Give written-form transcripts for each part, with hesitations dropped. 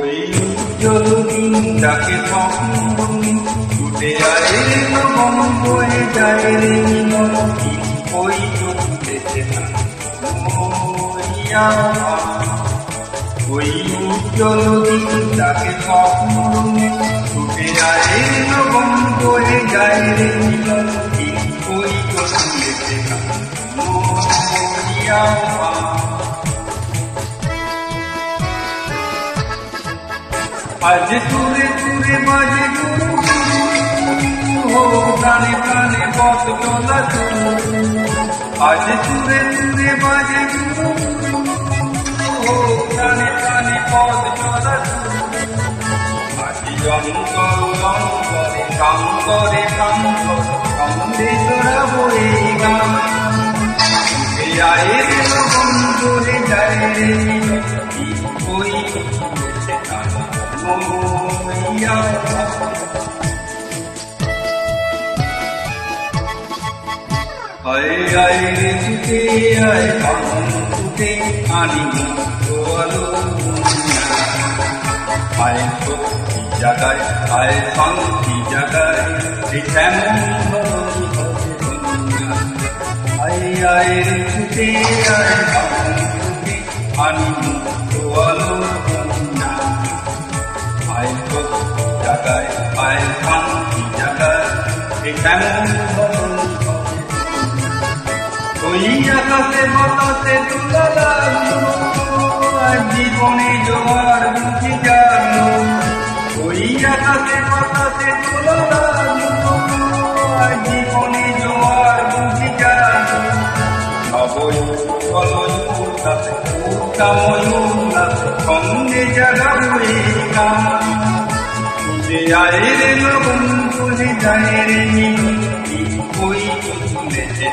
ওই উজ্জ্বল দিনটাকে স্বপ্ন ছুটে আয় রে নবম বয়ে যায় রে মিলন ওই চোখেতে মরিয়া ওই উজ্জ্বল দিনটাকে স্বপ্ন ছুটে আয় রে নবম বয়ে যায় রে মিলন ওই চোখেতে মরিয়া আজ তুরে তুরে বাজে হো প্রাণে প্রাণে পথ চলা আজ তুরে তুরে বাজে হো প্রাণে প্রাণে পথ চলা আজি অন্তর অন্তরে কান্তরে কান্তর সন্দেশরা বয়ে গান আয়ে রে বন্ধুরে যায় রে ওই আয় আয় রে ছুটে আয় ছুটে আনি আলো আয় শক্তি জাগায় আয় শান্তি জাগায় আয় আয় রে ছুটে আয় ছুটে আনি আলো আয় শক্তি জাগায় আয় শান্তি জাগায় ওই আকাশে বাতাসে তুলা লাগলো জীবনে জোয়ার বুঝি জানলো ওই আকাশে বাতাসে তুলা লাগলো জীবনে জোয়ার বুঝি জানলো সবই চলই উল্লাসে উত্তাময় উল্লাসে সঙ্গে জাগাবো এই গান যে আয় রে নবম বলে যায় রে ওই চলেছে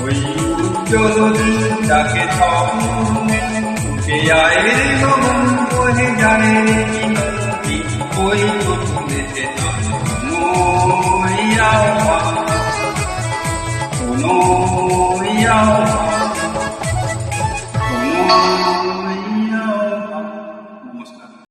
ওই উজ্জ্বল দিনটাকে স্বপ্নে আয় রে নবম বলে যায় রে ওই চলেছে কোনো